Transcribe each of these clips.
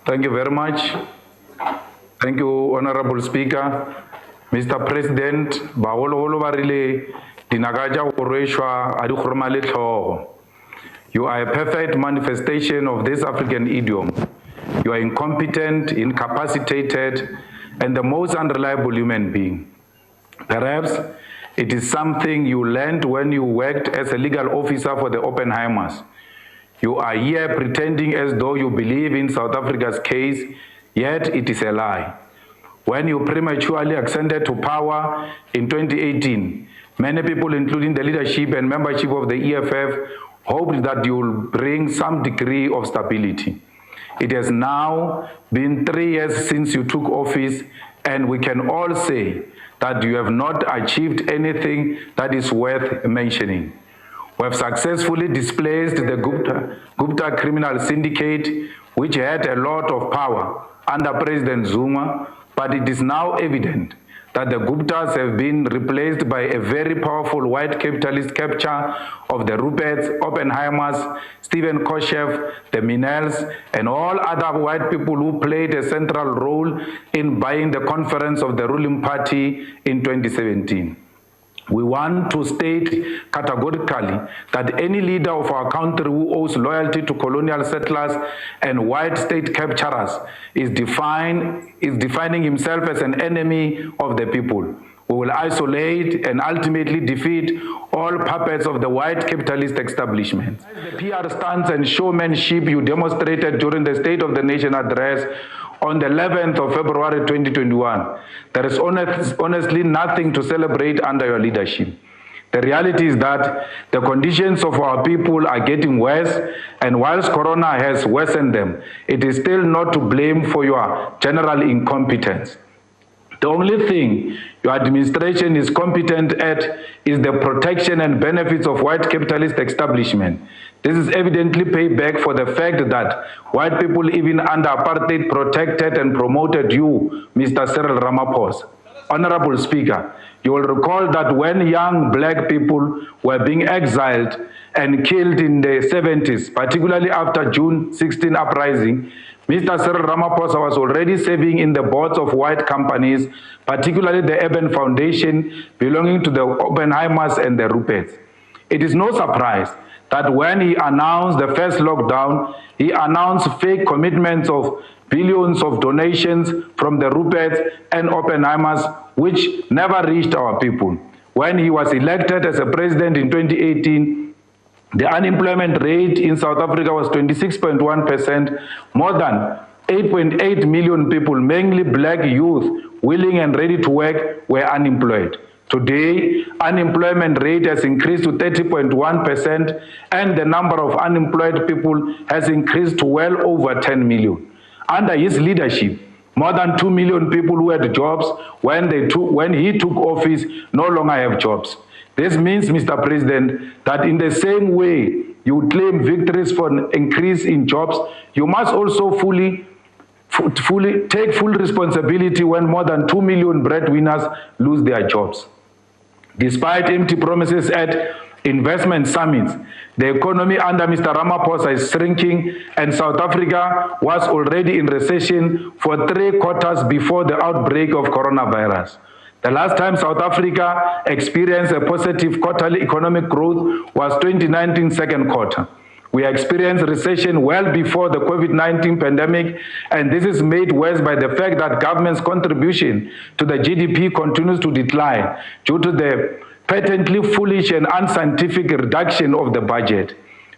Thank you very much. Thank you, Honorable Speaker. Mr. President, Baolo Barile, Dinagaja Ureshwa, Adukhurmale Tlhogo. You are a perfect manifestation of this African idiom. You are incompetent, incapacitated, and the most unreliable human being. Perhaps it is something you learned when you worked as a legal officer for the Oppenheimers. You are here pretending as though you believe in South Africa's case, yet it is a lie. When you prematurely ascended to power in 2018, many people, including the leadership and membership of the EFF, hoped that you will bring some degree of stability. It has now been 3 years since you took office, and we can all say that you have not achieved anything that is worth mentioning. We have successfully displaced the Gupta criminal syndicate, which had a lot of power under President Zuma, but it is now evident that the Guptas have been replaced by a very powerful white capitalist capture of the Ruperts, Oppenheimers, Stephen Koshev, the Minels, and all other white people who played a central role in buying the conference of the ruling party in 2017. We want to state categorically that any leader of our country who owes loyalty to colonial settlers and white state capturers is defining himself as an enemy of the people. We will isolate and ultimately defeat all puppets of the white capitalist establishment. The PR stunts and showmanship you demonstrated during the State of the Nation address on the 11th of February 2021, there is honestly nothing to celebrate under your leadership. The reality is that the conditions of our people are getting worse, and whilst Corona has worsened them, it is still not to blame for your general incompetence. The only thing your administration is competent at is the protection and benefits of white capitalist establishment. This is evidently payback for the fact that white people, even under apartheid, protected and promoted you, Mr. Cyril Ramaphosa. Honorable Speaker, you will recall that when young black people were being exiled and killed in the 70s, particularly after June 16 uprising, Mr. Cyril Ramaphosa was already serving in the boards of white companies, particularly the Urban Foundation belonging to the Oppenheimers and the Ruperts. It is no surprise that when he announced the first lockdown, he announced fake commitments of billions of donations from the Ruperts and Oppenheimers, which never reached our people. When he was elected as a president in 2018, the unemployment rate in South Africa was 26.1%. More than 8.8 million people, mainly black youth, willing and ready to work, were unemployed. Today, unemployment rate has increased to 30.1%, and the number of unemployed people has increased to well over 10 million. Under his leadership, more than 2 million people who had jobs when he took office no longer have jobs. This means, Mr. President, that in the same way you claim victories for an increase in jobs, you must also take full responsibility when more than 2 million breadwinners lose their jobs. Despite empty promises at investment summits, the economy under Mr. Ramaphosa is shrinking, and South Africa was already in recession for 3 quarters before the outbreak of coronavirus. The last time South Africa experienced a positive quarterly economic growth was 2019 second quarter. We experienced recession well before the COVID-19 pandemic, and this is made worse by the fact that government's contribution to the GDP continues to decline due to the patently foolish and unscientific reduction of the budget.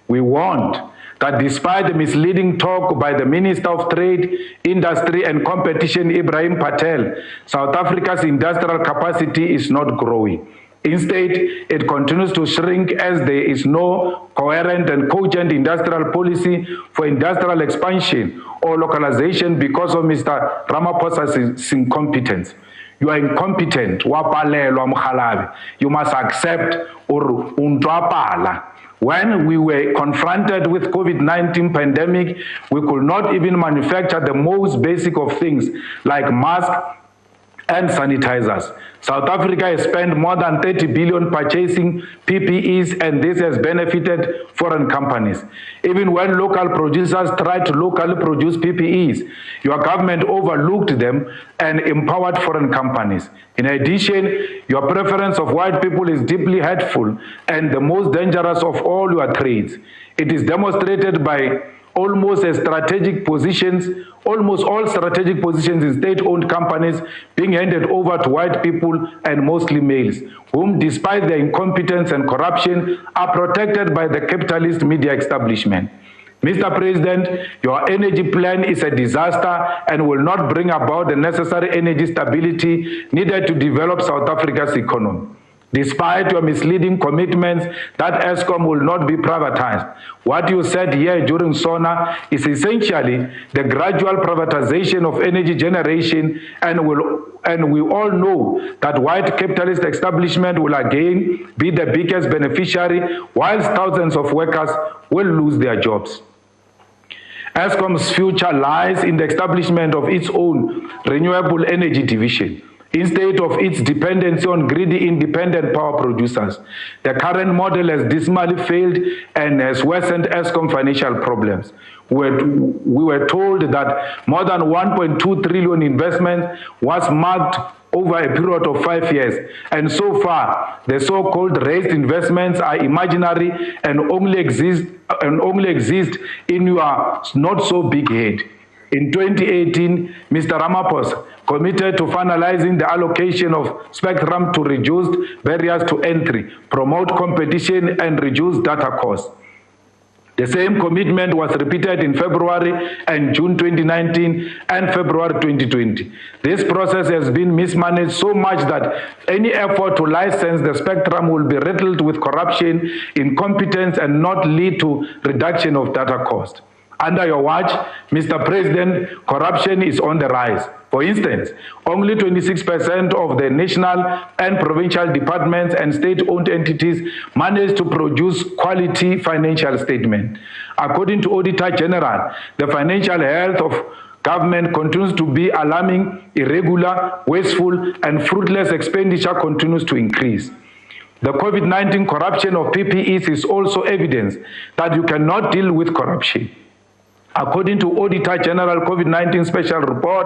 We want that despite the misleading talk by the Minister of Trade, Industry and Competition, Ibrahim Patel, South Africa's industrial capacity is not growing. Instead, it continues to shrink as there is no coherent and cogent industrial policy for industrial expansion or localization because of Mr. Ramaphosa's incompetence. You are incompetent. You must accept or untwapala. When we were confronted with COVID-19 pandemic, we could not even manufacture the most basic of things like masks and sanitizers. South Africa has spent more than 30 billion purchasing PPEs, and this has benefited foreign companies. Even when local producers tried to locally produce PPEs, your government overlooked them and empowered foreign companies. In addition, your preference of white people is deeply hurtful and the most dangerous of all your trades. It is demonstrated by almost all strategic positions in state-owned companies being handed over to white people and mostly males, whom, despite their incompetence and corruption, are protected by the capitalist media establishment. Mr. President, your energy plan is a disaster and will not bring about the necessary energy stability needed to develop South Africa's economy. Despite your misleading commitments that Eskom will not be privatized, what you said here during SONA is essentially the gradual privatization of energy generation, and we all know that white capitalist establishment will again be the biggest beneficiary, whilst thousands of workers will lose their jobs. Eskom's future lies in the establishment of its own renewable energy division, instead of its dependency on greedy independent power producers. The current model has dismally failed and has worsened Eskom financial problems. We were told that more than 1.2 trillion investment was marked over a period of 5 years, and so far the so-called raised investments are imaginary and only exist in your not so big head. In 2018, Mr. Ramaphosa committed to finalizing the allocation of spectrum to reduce barriers to entry, promote competition, and reduce data costs. The same commitment was repeated in February and June 2019 and February 2020. This process has been mismanaged so much that any effort to license the spectrum will be riddled with corruption, incompetence, and not lead to reduction of data cost. Under your watch, Mr. President, corruption is on the rise. For instance, only 26% of the national and provincial departments and state-owned entities manage to produce quality financial statements. According to Auditor General, the financial health of government continues to be alarming, irregular, wasteful, and fruitless expenditure continues to increase. The COVID-19 corruption of PPEs is also evidence that you cannot deal with corruption. According to Auditor General COVID-19 Special Report,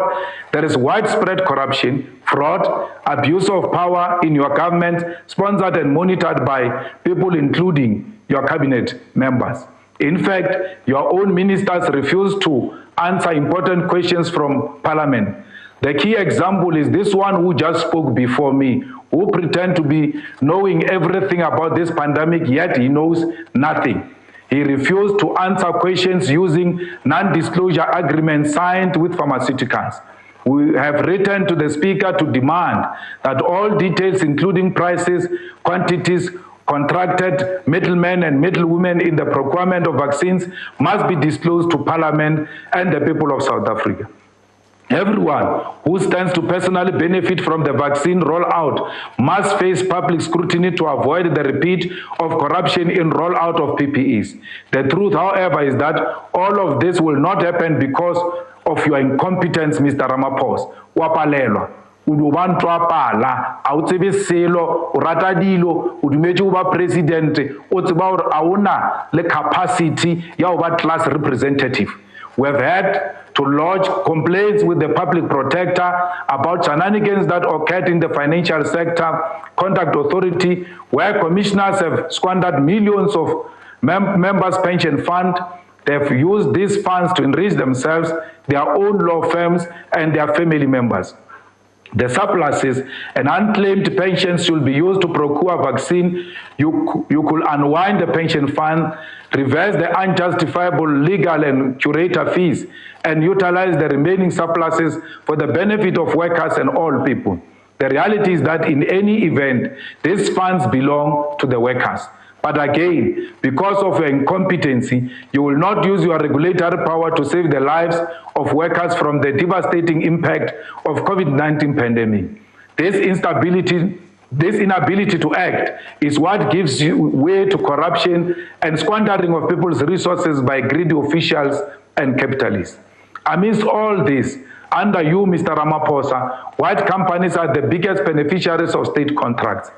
there is widespread corruption, fraud, abuse of power in your government, sponsored and monitored by people including your cabinet members. In fact, your own ministers refuse to answer important questions from Parliament. The key example is this one who just spoke before me, who pretend to be knowing everything about this pandemic, yet he knows nothing. He refused to answer questions using non-disclosure agreements signed with pharmaceuticals. We have written to the Speaker to demand that all details, including prices, quantities, contracted middlemen and middlewomen in the procurement of vaccines, must be disclosed to Parliament and the people of South Africa. Everyone who stands to personally benefit from the vaccine rollout must face public scrutiny to avoid the repeat of corruption in rollout of PPEs. The truth, however, is that all of this will not happen because of your incompetence, Mr. Ramaphosa. Wapalelwa. Udubantwa pala, autsebe selo, uratadilo, udumeti uba president, utsiba auna le capacity ya uba class representative. We have had to lodge complaints with the public protector about shenanigans that occurred in the financial sector, conduct authority, where commissioners have squandered millions of members' pension fund. They have used these funds to enrich themselves, their own law firms, and their family members. The surpluses and unclaimed pensions should be used to procure vaccine. You could unwind the pension fund, reverse the unjustifiable legal and curator fees, and utilize the remaining surpluses for the benefit of workers and all people. The reality is that in any event, these funds belong to the workers. But again, because of your incompetency, you will not use your regulatory power to save the lives of workers from the devastating impact of COVID-19 pandemic. This inability to act is what gives you way to corruption and squandering of people's resources by greedy officials and capitalists. Amidst all this, Under you, Mr. Ramaphosa, white companies are the biggest beneficiaries of state contracts.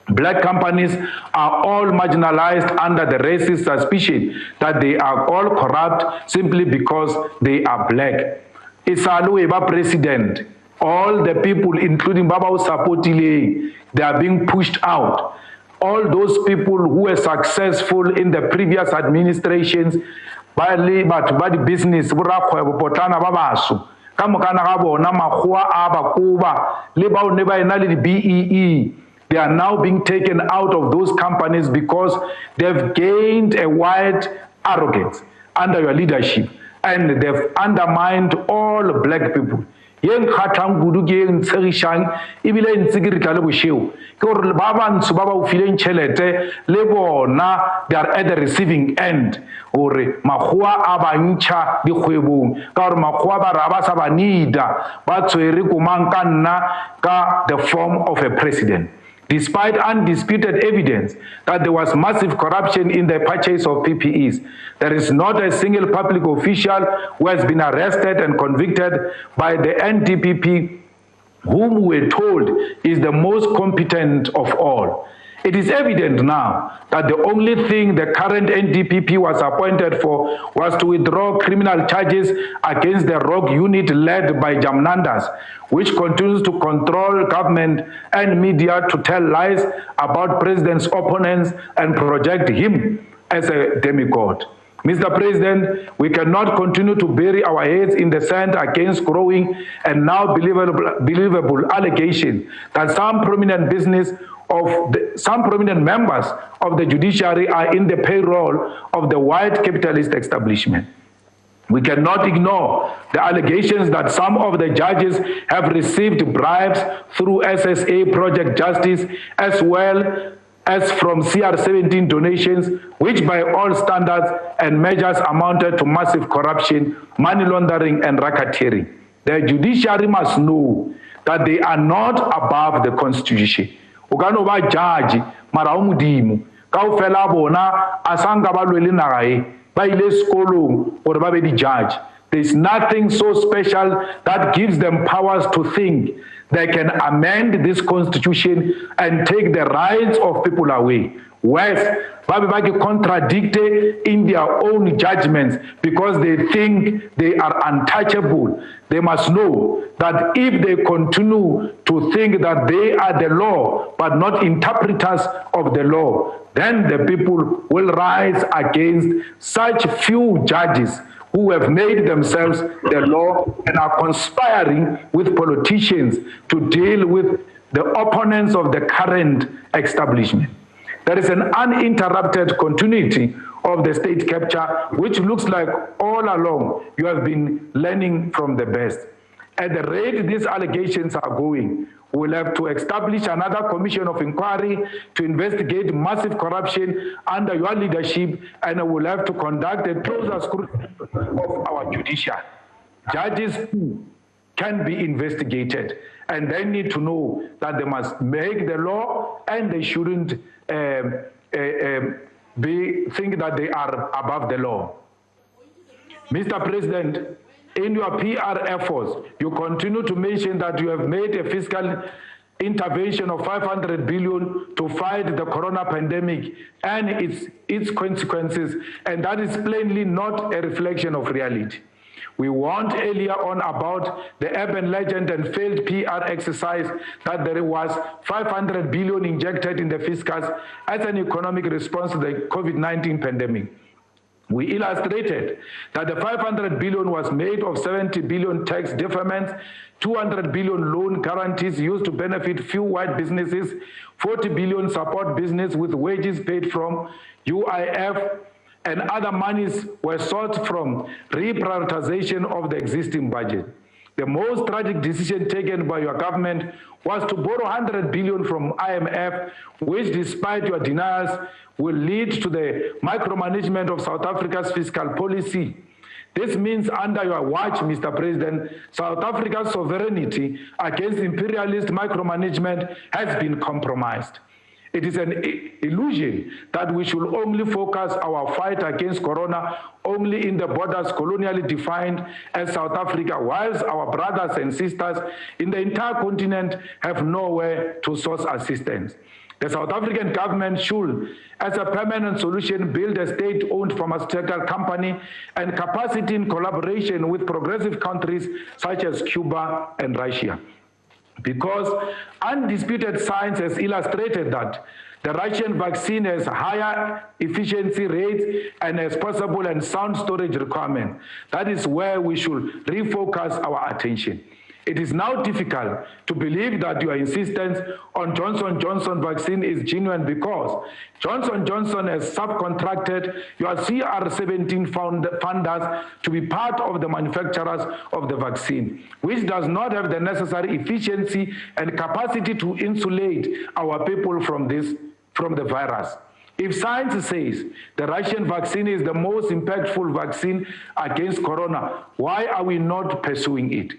Black companies are all marginalized under the racist suspicion that they are all corrupt simply because they are black. Isalu Eba president, all the people, including Baba Sapotile, they are being pushed out. All those people who were successful in the previous administrations, by the business, BEE, they are now being taken out of those companies because they've gained a wide arrogance under your leadership and they've undermined all black people. Yen khatang gudu ge ntshirishang ibile ntsigirita le bosheo ke gore ba bantsho ba ba o fileng tšhelete le bona they are at the receiving end gore makgoa a bantšha dikgwebong ka gore makgoa ba ra ba sa ba nida ba tswere komang ka nna ka the form of a president. Despite undisputed evidence that there was massive corruption in the purchase of PPEs, there is not a single public official who has been arrested and convicted by the NDPP, whom we were told is the most competent of all. It is evident now that the only thing the current NDPP was appointed for was to withdraw criminal charges against the rogue unit led by Jamnandas, which continues to control government and media to tell lies about president's opponents and project him as a demigod. Mr. President, we cannot continue to bury our heads in the sand against growing and now believable allegations that some prominent members of the judiciary are in the payroll of the white capitalist establishment. We cannot ignore the allegations that some of the judges have received bribes through SSA Project Justice as well as from CR17 donations, which by all standards and measures amounted to massive corruption, money laundering, and racketeering. The judiciary must know that they are not above the Constitution. Ukano ba judge mara umudimo ka o fela bona asanga ba lwele nagae ba ile sekolong gore ba be di judge. There is nothing so special that gives them powers to think they can amend this constitution and take the rights of people away. West, Babibaki contradicted in their own judgments because they think they are untouchable. They must know that if they continue to think that they are the law but not interpreters of the law, then the people will rise against such few judges who have made themselves the law and are conspiring with politicians to deal with the opponents of the current establishment. There is an uninterrupted continuity of the state capture, which looks like all along you have been learning from the best. At the rate these allegations are going, we'll have to establish another commission of inquiry to investigate massive corruption under your leadership, and we'll have to conduct a closer scrutiny of our judiciary. Judges who can be investigated, and they need to know that they must make the law and they shouldn't think that they are above the law. Mr. President, in your PR efforts, you continue to mention that you have made a fiscal intervention of 500 billion to fight the corona pandemic and its consequences, and that is plainly not a reflection of reality. We warned earlier on about the urban legend and failed PR exercise that there was 500 billion injected in the fiscus as an economic response to the COVID-19 pandemic. We illustrated that the 500 billion was made of 70 billion tax deferments, 200 billion loan guarantees used to benefit few white businesses, 40 billion support business with wages paid from UIF, and other monies were sought from reprioritization of the existing budget. The most tragic decision taken by your government was to borrow 100 billion from IMF, which despite your denials will lead to the micromanagement of South Africa's fiscal policy. This means under your watch, Mr. President, South Africa's sovereignty against imperialist micromanagement has been compromised. It is an illusion that we should only focus our fight against corona only in the borders colonially defined as South Africa, whilst our brothers and sisters in the entire continent have nowhere to source assistance. The South African government should, as a permanent solution, build a state-owned pharmaceutical company and capacity in collaboration with progressive countries such as Cuba and Russia. Because undisputed science has illustrated that the Russian vaccine has higher efficiency rates and has possible and sound storage requirements. That is where we should refocus our attention. It is now difficult to believe that your insistence on Johnson & Johnson vaccine is genuine because Johnson & Johnson has subcontracted your CR17 funders to be part of the manufacturers of the vaccine, which does not have the necessary efficiency and capacity to insulate our people from the virus. If science says the Russian vaccine is the most impactful vaccine against corona, why are we not pursuing it?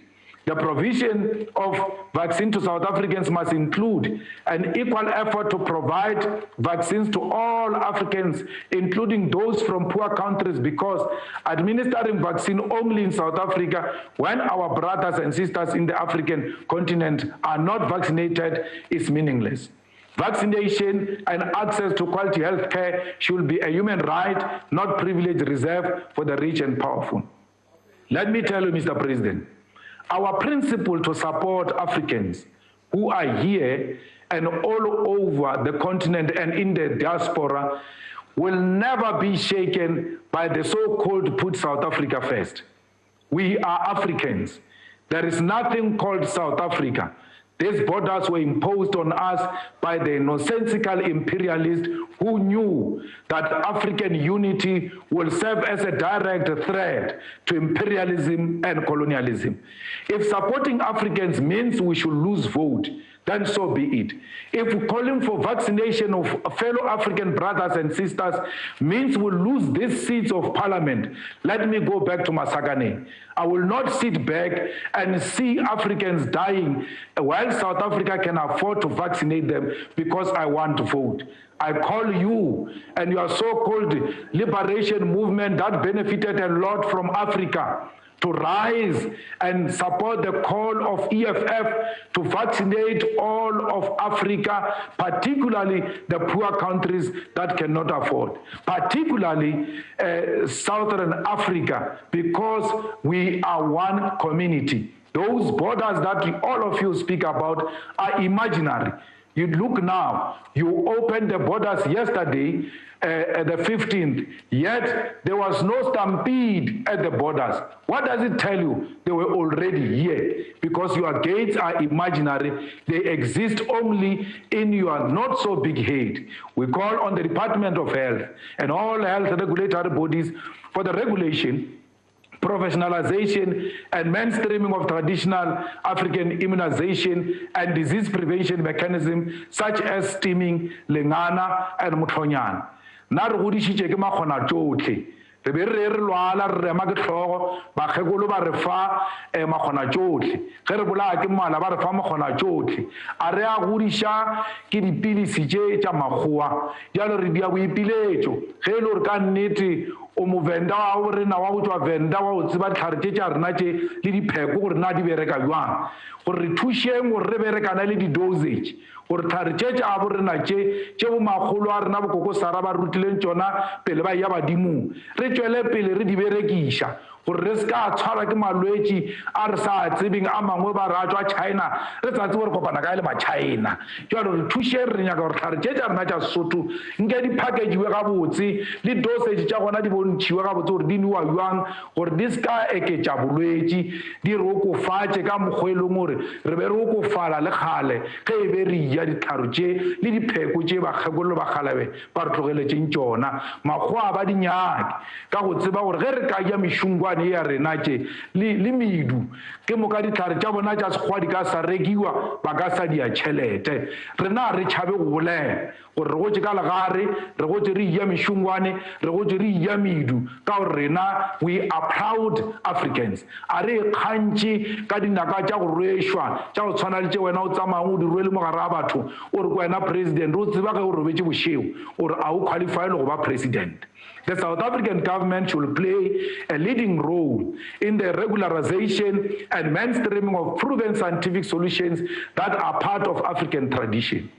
The provision of vaccine to South Africans must include an equal effort to provide vaccines to all Africans, including those from poor countries, because administering vaccine only in South Africa when our brothers and sisters in the African continent are not vaccinated is meaningless. Vaccination and access to quality health care should be a human right, not privilege reserved for the rich and powerful. Let me tell you, Mr. President, our principle to support Africans who are here and all over the continent and in the diaspora will never be shaken by the so-called put South Africa first. We are Africans. There is nothing called South Africa. These borders were imposed on us by the nonsensical imperialists who knew that African unity will serve as a direct threat to imperialism and colonialism. If supporting Africans means we should lose vote, then so be it. If calling for vaccination of fellow African brothers and sisters means we'll lose these seats of parliament, let me go back to Masakane. I will not sit back and see Africans dying while South Africa can afford to vaccinate them because I want to vote. I call you and your so-called liberation movement that benefited a lot from Africa to rise and support the call of EFF to vaccinate all of Africa, particularly the poor countries that cannot afford, particularly Southern Africa, because we are one community. Those borders that all of you speak about are imaginary. You look now, you opened the borders yesterday, the 15th, yet there was no stampede at the borders. What does it tell you? They were already here because your gates are imaginary. They exist only in your not so big head. We call on the Department of Health and all health regulatory bodies for the regulation, professionalization and mainstreaming of traditional African immunization and disease prevention mechanisms such as steaming, lengana, and mutlonyana. Na re godisitše ke makgona tšohle re be re lwala re rema ke tlhogo bakgekolo ba re fa makgona tšohle ge re bolaya ke mala ba re fa makgona tšohle a re a godiša ke dipilisi tše tša makgowa jalo re dia boipiletšo ge e le gore ka nnete o movenda wa o rena wa go tšwa venda wa o tseba ditlhare tše tša rena tše le dipheko gore na di bereka jwang gore re thušeng gore re berekana le di-dosage gore tlhare tše tša bo rena tše bo magolo a rena bokokosara ba rutileng tšona pele ba ya badimong re tšwele pele re di berekiša gore re se ka tshwara ke malwetši a re sa tsebeng a mangwe ba re a tšwa China re sa tsebe gore kopana kae le ma-China jalo re thuše re nyaka gore tlhare tše tša rena tša Sesotho nke di packagiwe gabotse le dosage tša gona di bontšhiwe gabotse gore di newa jwang gore di se ka eketša bolwetši di re okofatše ka mokgwelong gore re be re okofala le kgale ge e be re ja ditlharo tše le dipheko tše bakgekololo ba kgalabe ba re tlogeletšeng tšona makgowa ba di nyake ka go tseba gore ge re ka ja mešungwa company ya rena tše le medu ke moka ditlhare tša bona tša sekgwa di ka sa rekiwa ba ka sa dia tšhelete rena re tšhabe go bolela gore re gotše ka legare re gotše re iya mešongwane re gotše re iya medu ka gore rena we are proud Africans a re kgantše ka dinaka tša go rwešwa tša go tshwana le tše wena o tsamayang o di rwele mogare a batho o re ko wena president o tseba ge o robetše bošeo gore a o qualify le go ba president. The South African government should play a leading role in the regularization and mainstreaming of proven scientific solutions that are part of African tradition.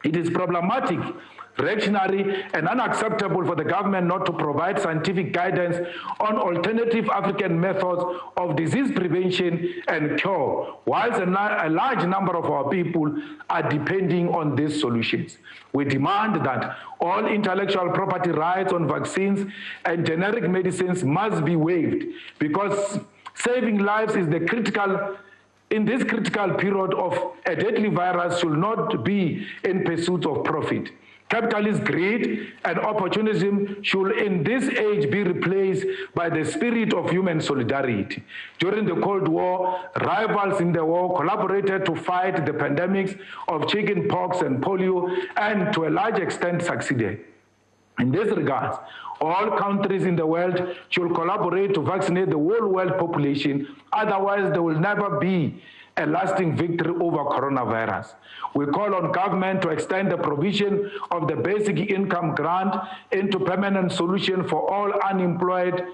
It is problematic, reactionary, and unacceptable for the government not to provide scientific guidance on alternative African methods of disease prevention and cure, whilst a large number of our people are depending on these solutions. We demand that all intellectual property rights on vaccines and generic medicines must be waived, because saving lives is the critical. In this critical period of a deadly virus should not be in pursuit of profit. Capitalist greed and opportunism should in this age be replaced by the spirit of human solidarity. During the Cold War, rivals in the war collaborated to fight the pandemics of chickenpox and polio, and to a large extent succeeded. In this regard, all countries in the world should collaborate to vaccinate the whole world population, otherwise there will never be a lasting victory over coronavirus. We call on government to extend the provision of the basic income grant into permanent solution for all unemployed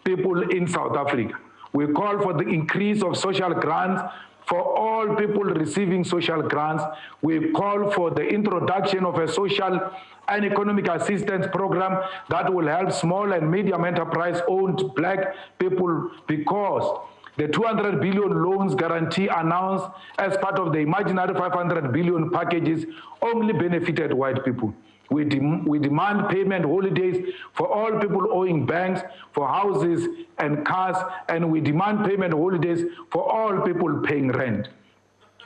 people in South Africa. We call for the increase of social grants for all people receiving social grants. We call for the introduction of a social and economic assistance program that will help small and medium enterprise-owned Black people, because the 200 billion loans guarantee announced as part of the imaginary 500 billion packages only benefited white people. We demand payment holidays for all people owing banks for houses and cars, and we demand payment holidays for all people paying rent.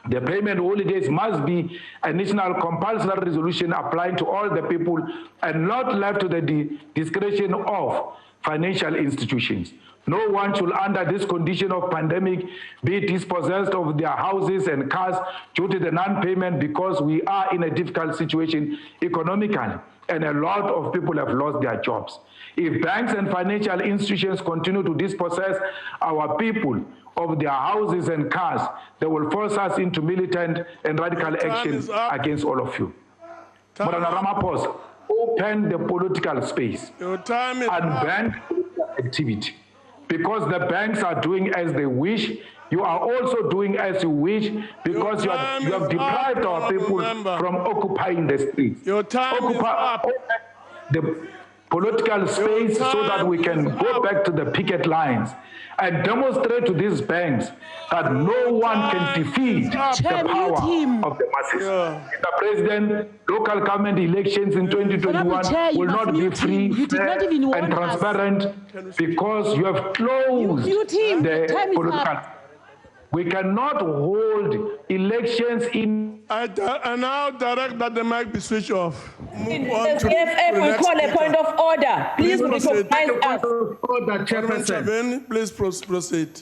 The payment holidays must be a national compulsory resolution applying to all the people and not left to the discretion of financial institutions. No one should, under this condition of pandemic, be dispossessed of their houses and cars due to the non-payment, because we are in a difficult situation economically, and a lot of people have lost their jobs. If banks and financial institutions continue to dispossess our people of their houses and cars, they will force us into militant and radical action against all of you. Morana Ramaphosa, open the political space and ban activity. Because the banks are doing as they wish, you are also doing as you wish, because you have deprived our people from occupying the streets. Occupy the political space so that we can go back to the picket lines and demonstrate to these banks that no one can defeat the power of the masses. Mr. President, local government elections in 2021 will not be free, fair, and transparent, because you have closed the political. We cannot hold elections in. I now direct that the mic be switched off. Move on The to CFF the will next call a speaker. point of order. Please proceed. recognize us. Order, Chairperson. Chairman, please proceed.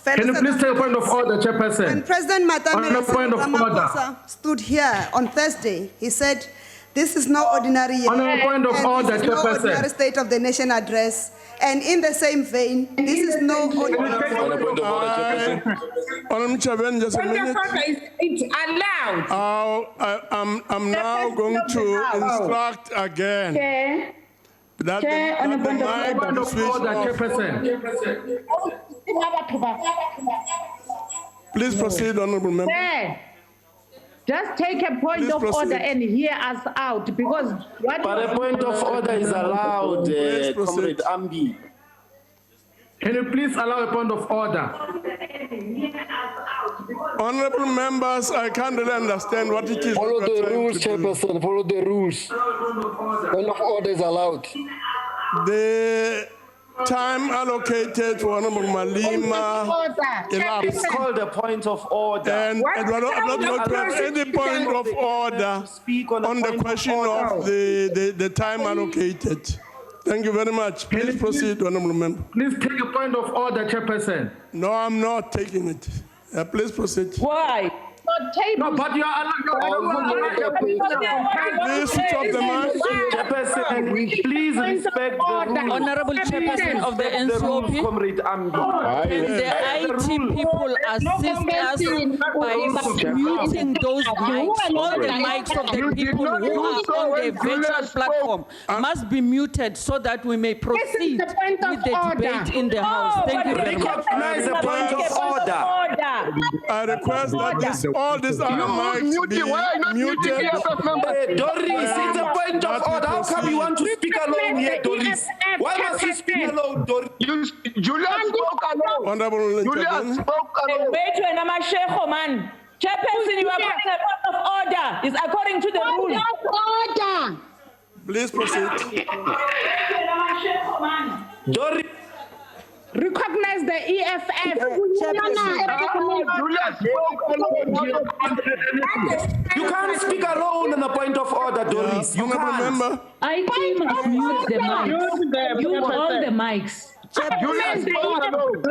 Can you please take a point of order, When Chairperson? President On a point of Ramaphosa stood here on Thursday, he said, "This is no ordinary year. On a point of and order, this is no Chairperson. ordinary State of the Nation address." And in the same vein, this is no ordinary. Honorable Chairman, just a Point of minute. order is it's allowed. I'm now going to instruct again Chair, that Chair, on a the point of mic Point be of switched order, off. Chairperson. Please proceed, honorable member. Chair, just take a point Please of proceed. order and hear us out, because what But a point of order is allowed, Please proceed. Comrade Ambi. Can you please allow a point of order? Honorable members, I can't really understand what it is. Follow we are the trying rules, to do. Chairperson. Follow the rules. Point of order is allowed. The time allocated for Honorable Malima elapsed. It's called a point of order. And I'm not going to have any point of order Speak on a on the point of question order. of the time allocated. Thank you very much. Please proceed, Honorable Member. Please take a point of order, Chairperson. No, I'm not taking it. Please proceed. Why? No, but you are allowed. Please switch off the mic. Chairperson, please respect the rules. Honorable Chairperson of the The rules, NCOP, Comrade Ambi. can the IT people assist us by muting those mics? All the mics of the people who are on the virtual platform must be muted so that we may proceed the point with of the order. debate in the House. Thank you very much. Recognize the point of order. I request that all these other mics be muted. Hey, Doris, it's a point of order. How come you want to speak alone here, Doris? Why must you speak alone, Doris? Julius spoke alone. Honorable Julius Chairman. spoke alone. Wait, when I'm a sheikh, man. Chairperson, you are calling a point of order. It's according to the rules. Order. Please proceed. Doris. Recognize the EFF. Julius spoke alone. You can't speak alone on a point of order, Doris. You Honorable can't. Member. IT must mute the mics. Mute all the mics. Julius spoke alone.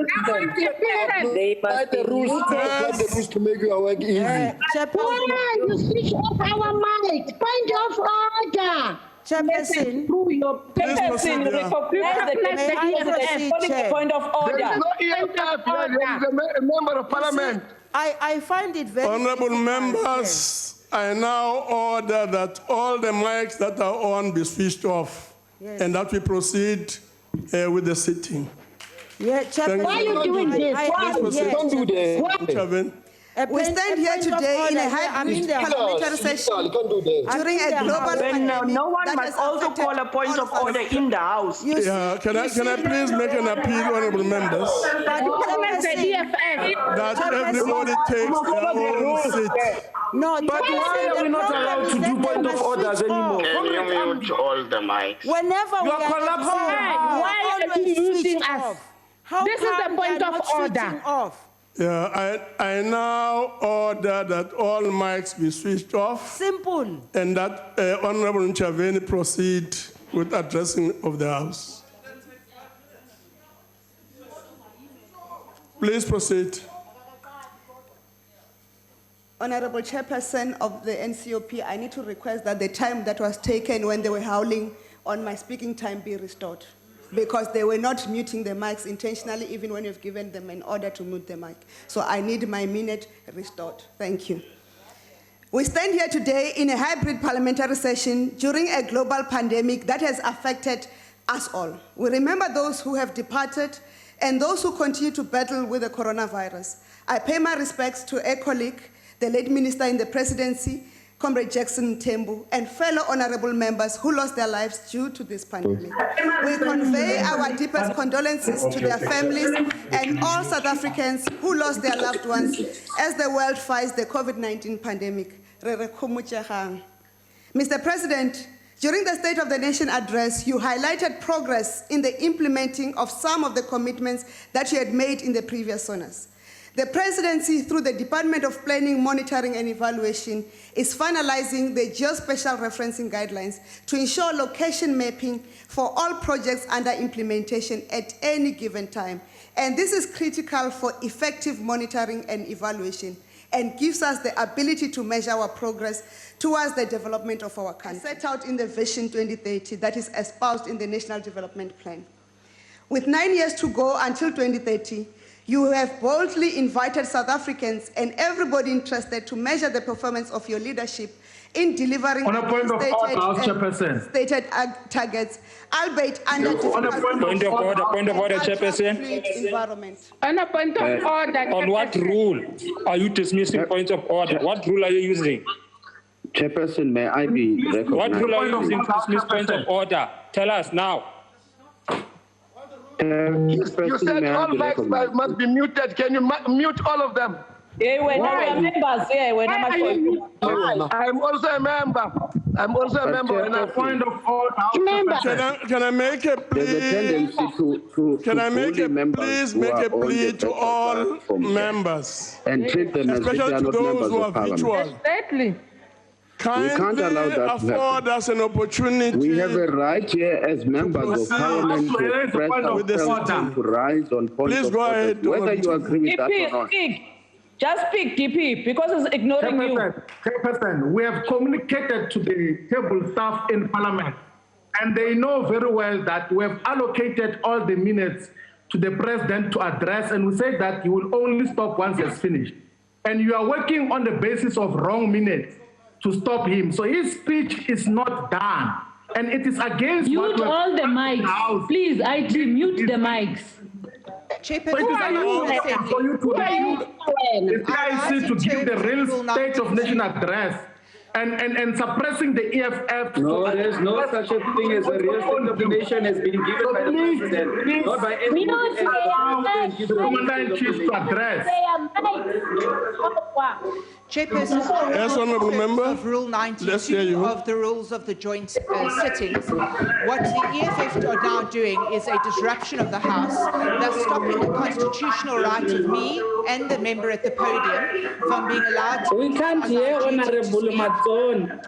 Write the rules to make your work easy. You switch off our mic. Point of order. Chairperson, Chairperson, yeah. recognize the May I proceed, calling the Chair? point of There is order. no EFF here. There is a member of parliament. I find it very Honorable difficult, members, I now order that all the mics that are on be switched off and that we proceed with the sitting. Yeah, Chairperson. Why are you doing this? Don't do that. Chairman. We stand here today in a hybrid parliamentary session Can't do that. during a global pandemic. No one that must has also affected call a point all of us. order in the House. You Yeah, can I please make an appeal, honorable members, Recognize the EFF. that everybody takes their own seat. No, But why are we not allowed to do point of orders anymore? Can you mute all the mics? Whenever You we are are at collapsing. home, Why are always you switch using us? off. How This is the come point they are of not order. switching off? Yeah, I now order that all mics be switched off Simple. and that Honorable Nchaveni proceed with addressing of the House. Please proceed. Honorable Chairperson of the NCOP, I need to request that the time that was taken when they were howling on my speaking time be restored, because they were not muting the mics intentionally, even when you've given them an order to mute the mic. So I need my minute restored. Thank you. We stand here today in a hybrid parliamentary session during a global pandemic that has affected us all. We remember those who have departed and those who continue to battle with the coronavirus. I pay my respects to a colleague, the late minister in the presidency, Comrade Jackson Tembu, and fellow honorable members who lost their lives due to this pandemic. We convey our deepest condolences to their families and all South Africans who lost their loved ones as the world fights the COVID-19 pandemic. Mr. President, during the State of the Nation address, you highlighted progress in the implementing of some of the commitments that you had made in the previous SONAS. The presidency, through the Department of Planning, Monitoring and Evaluation, is finalizing the geospatial referencing guidelines to ensure location mapping for all projects under implementation at any given time. And this is critical for effective monitoring and evaluation and gives us the ability to measure our progress towards the development of our country. Set out in the Vision 2030 that is espoused in the National Development Plan. With 9 years to go until 2030, you have boldly invited South Africans and everybody interested to measure the performance of your leadership in delivering On a point of order, Chairperson. stated targets, albeit under On a point of order, Chairperson. Environment. On a point of order. On what rule are you dismissing points of order? What rule are you using? Chairperson, may I be recognized? What rule are you using to dismiss points of order? Tell us now. You said all mics must be muted. Can you mute all of them? Members, I'm also a member. I'm also a member. And I Point of order. Can I make a plea? There's a tendency to Can I make bully a members please who make are a on the plea to virtual all platform members, and treat them as if they especially are to not those members who are of parliament. virtual? Exactly. can't allow that to afford us an opportunity. We have a right here as members of parliament to express ourselves and to rise on points Please of go order, ahead, whether you agree with that or not. Just speak, DP, because it's ignoring you. Chairperson, we have communicated to the table staff in Parliament, and they know very well that we have allocated all the minutes to the President to address, and we say that he will only stop once it's finished. And you are working on the basis of wrong minutes to stop him. So his speech is not done, and it is against mute all the mics. Please, IT, mute the mics. Chairperson, for you to give the real state of nation address and suppressing the EFF. No, there's no such a thing as a real state of the nation has been given by the president, not by any Commander-in-Chief to address. Chairperson, Yes, honourable member. of Rule Let's hear 92 you. of the rules of the joint sittings, what the EFF are now doing is a disruption of the House, thus stopping the constitutional right of me and the member at the podium from being allowed to... We can't hear Honourable Mazzone.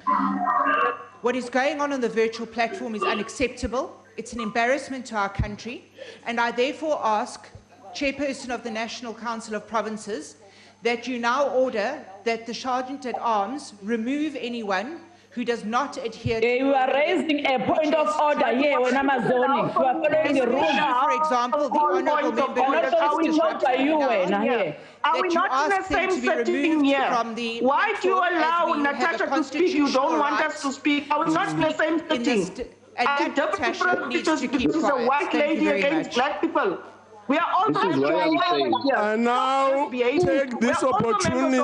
What is going on the virtual platform is unacceptable. It's an embarrassment to our country, and I therefore ask, Chairperson of the National Council of Provinces, that you now order that the Sergeant at Arms remove anyone who does not adhere to... You are raising a point of order here when I'm zoning. You are following the rules. For example, the honourable member who has Are we not by you disrupted now here? Are we not in the same setting here? Why do you allow Natasha to speak? You don't want us to speak. Are we not in the same setting? And Deputy President needs to keep quiet. She's a white lady against black people. We are all I now take this opportunity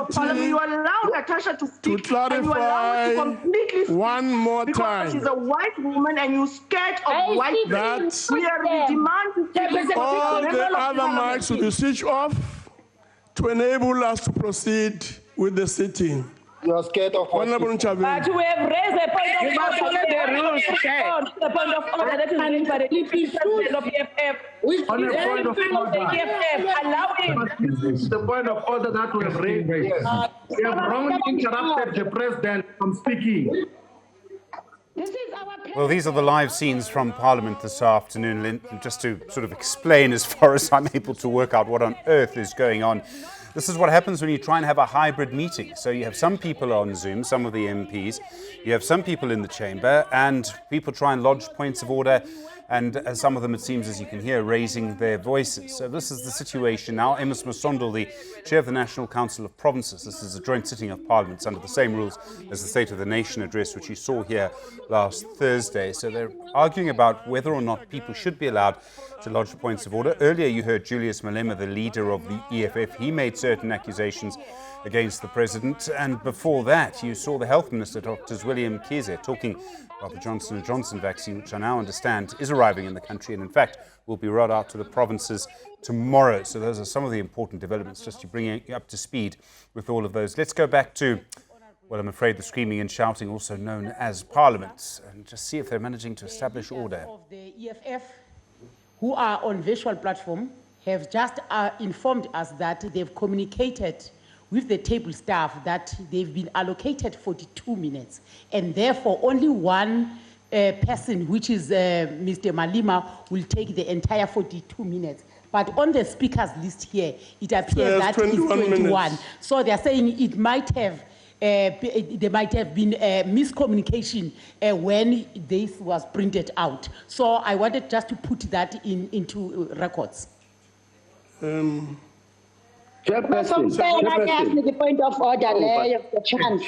you allow Natasha to speak to clarify one more time. She's a white woman and you're scared of white people. That We demand all the other mics will be switched off to enable us to proceed with the sitting. You are scared of what? But we have raised a point of order. The point of order that is given by the president of EFF. On the point of order. Allow him. This is the point of order that we have raised. We have wrongly interrupted the president from speaking. Well, these are the live scenes from Parliament this afternoon, just to sort of explain as far as I'm able to work out what on earth is going on. This is what happens when you try and have a hybrid meeting. So you have some people on Zoom, some of the MPs, you have some people in the chamber, and people try and lodge points of order, and some of them, it seems, as you can hear, raising their voices. So this is the situation now. Amos Masondel, the chair of the National Council of Provinces, this is a joint sitting of Parliament under the same rules as the State of the Nation address, which you saw here last Thursday. So they're arguing about whether or not people should be allowed to lodge points of order. Earlier you heard Julius Malema, the leader of the EFF. He made certain accusations against the president, and before that you saw the Health Minister, Dr. William Kize, talking about the Johnson & Johnson vaccine, which I now understand is arriving in the country and in fact will be rolled out to the provinces tomorrow. So those are some of the important developments, just to bring you up to speed with all of those. Let's go back to, well, I'm afraid the screaming and shouting, also known as Parliament, and just see if they're managing to establish order. Of the EFF who are on virtual platform have just informed us that they've communicated with the table staff that they've been allocated 42 minutes, and therefore only one person, which is Mr. Malema, will take the entire 42 minutes. But on the speakers list here, it appears that it's 21. Minutes. So they're saying it might have there might have been miscommunication when this was printed out. So I wanted just to put that into records. Chairperson, ask me the point of order. The chance.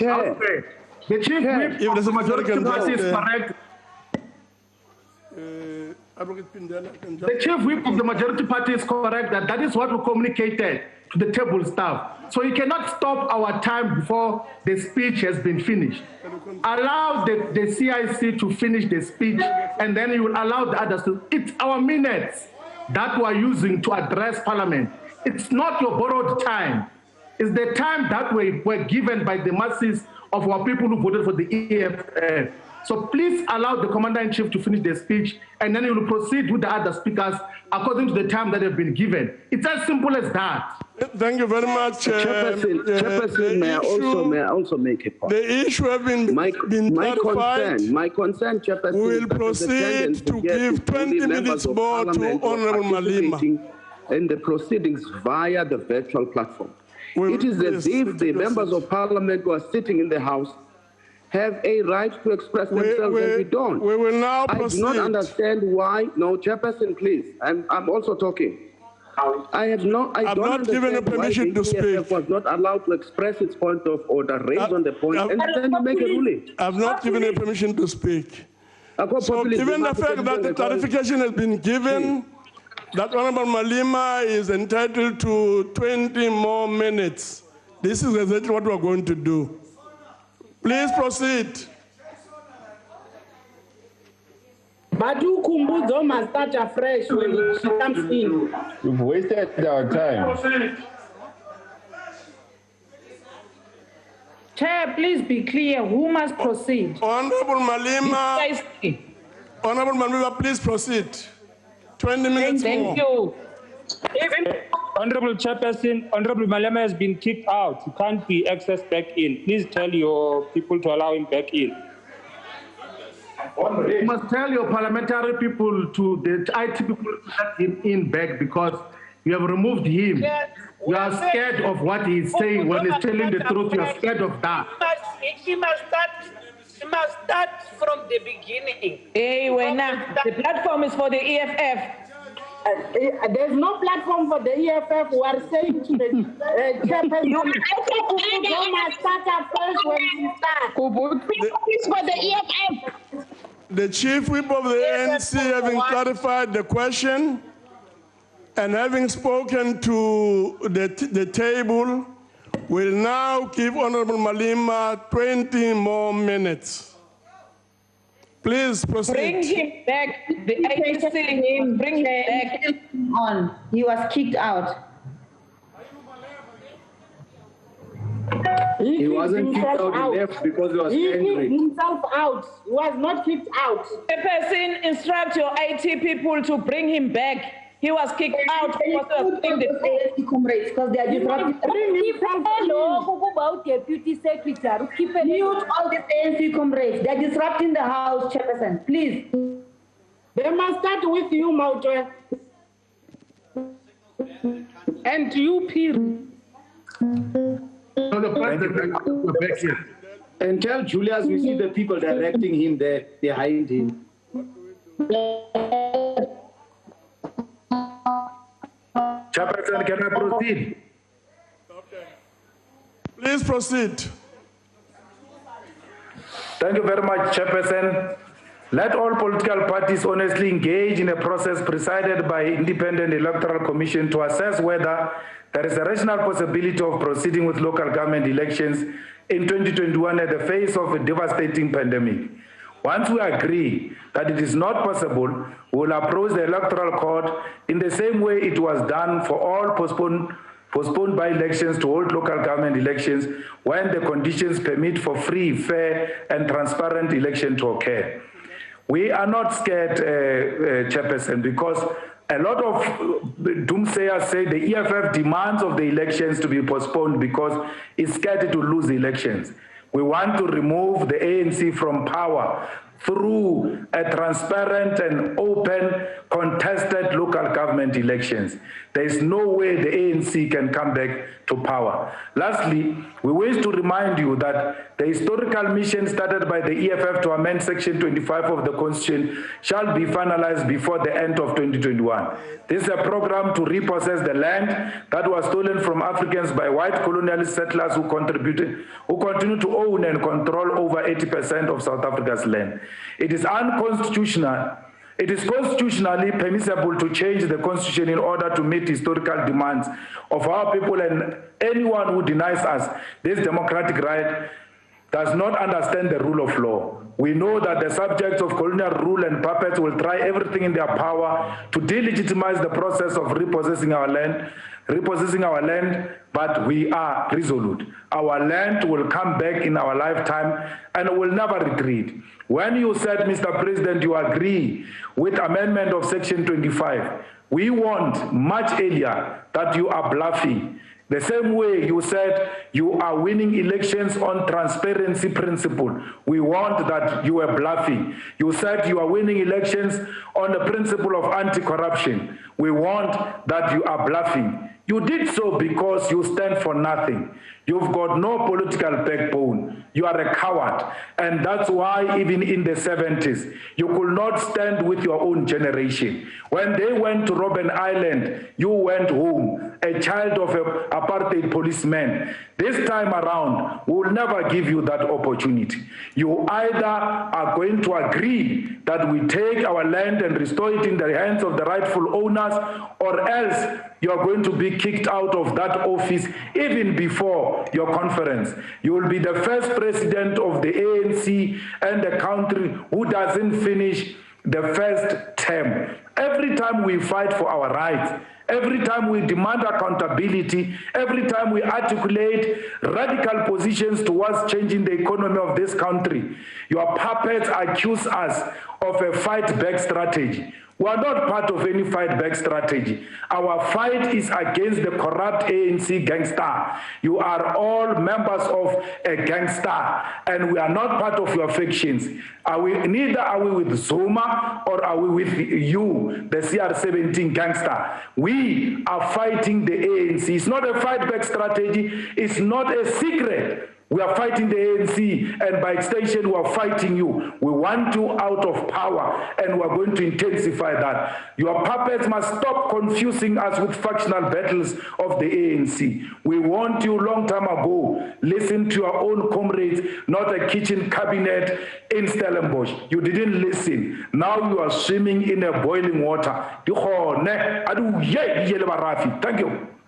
The chief whip, if the majority party is correct. The chief whip of the majority party is correct that is what we communicated to the table staff. So you cannot stop our time before the speech has been finished. Allow the CIC to finish the speech, and then you will allow the others to. It's our minutes that we are using to address Parliament. It's not your borrowed time. It's the time that were given by the masses of our people who voted for the EFF. So please allow the Commander-in-Chief to finish the speech, and then you will proceed with the other speakers according to the time that have been given. It's as simple as that. Thank you very much. Chairperson, may I also make a point? The issue has been clarified. My concern, Chairperson, We will proceed to give 20 minutes more to Honorable Malema. In the proceedings via the virtual platform. It is as if the members of parliament who are sitting in the House have a right to express themselves and we don't. We will now proceed. I do not understand why. No, Chairperson, please. I'm also talking. I'm not given a permission to speak. Was not allowed to express its point of order, raise on the point, and then you make a ruling. I've not given a permission to speak. So given the fact that the clarification has been given, that Honorable Malema is entitled to 20 more minutes. This is exactly what we're going to do. Please proceed. Badu Kumbuzo must start afresh when she comes in. You've wasted our time. Chair, please be clear. Who must proceed? Honorable Malema, please proceed. 20 minutes Thank you. Honorable Chairperson, Honorable Malema has been kicked out. He can't be accessed back in. Please tell your people to allow him back in. You must tell your parliamentary people, to the IT people, to let him in back because you have removed him. You are scared of what he's saying when he's telling the truth. You are scared of that. She must start from the beginning. Hey, the platform is for the EFF. There's no platform for the EFF. We are saying to the chairperson, you must start first when she starts. It's for the EFF. The chief whip of the ANC, having clarified the question and having spoken to the table, will now give Honorable Malema 20 more minutes. Please proceed. Bring him back. The ANC, bring him back. On. He was kicked out. He wasn't kicked out, he left because he was angry. He kicked himself out. He was not kicked out. The person instruct your IT people to bring him back. He was kicked out because he was doing the ANC comrades because they are disrupting. Hello, about deputy secretary. Mute all the ANC comrades. They are disrupting the House, Chairperson. Please. They must start with you, Mautwe. And you, Peter. And tell Julius we see the people directing him there behind him. Chairperson, can I proceed? Please proceed. Thank you very much, Chairperson. Let all political parties honestly engage in a process presided by Independent Electoral Commission to assess whether there is a rational possibility of proceeding with local government elections in 2021 at the face of a devastating pandemic. Once we agree that it is not possible, we will approach the Electoral Court in the same way it was done for all postponed by-elections to hold local government elections when the conditions permit for free, fair, and transparent election to occur. We are not scared, Chairperson, because a lot of doomsayers say the EFF demands of the elections to be postponed because it's scared to lose the elections. We want to remove the ANC from power through a transparent and open, contested local government elections. There is no way the ANC can come back to power. Lastly, we wish to remind you that the historical mission started by the EFF to amend Section 25 of the Constitution shall be finalized before the end of 2021. This is a program to repossess the land that was stolen from Africans by white colonialist settlers who continue to own and control over 80% of South Africa's land. It is unconstitutional. It is constitutionally permissible to change the constitution in order to meet historical demands of our people, and anyone who denies us this democratic right does not understand the rule of law. We know that the subjects of colonial rule and puppets will try everything in their power to delegitimize the process of repossessing our land, but we are resolute. Our land will come back in our lifetime and will never retreat. When you said, Mr. President, you agree with amendment of Section 25, We warned much earlier that you are bluffing. The same way you said you are winning elections on transparency principle. We warned that you were bluffing. You said you are winning elections on the principle of anti-corruption. We warned that you are bluffing. You did so because you stand for nothing. You've got no political backbone. You are a coward. And that's why even in the 70s, you could not stand with your own generation. When they went to Robben Island, you went home, a child of an apartheid policeman. This time around, we will never give you that opportunity. You either are going to agree that we take our land and restore it in the hands of the rightful owners, or else you are going to be kicked out of that office even before your conference. You will be the first president of the ANC and the country who doesn't finish the first term. Every time we fight for our rights, every time we demand accountability, every time we articulate radical positions towards changing the economy of this country, your puppets accuse us of a fight-back strategy. We are not part of any fight-back strategy. Our fight is against the corrupt ANC gangster. You are all members of a gangster, and we are not part of your factions. Neither are we with Zuma or are we with you, the CR17 gangster. We are fighting the ANC. It's not a fight-back strategy. It's not a secret. We are fighting the ANC, and by extension, we are fighting you. We want you out of power, and we are going to intensify that. Your puppets must stop confusing us with factional battles of the ANC. We warned you long time ago. Listen to your own comrades, not a kitchen cabinet in Stellenbosch. You didn't listen. Now you are swimming in a boiling water. Thank you.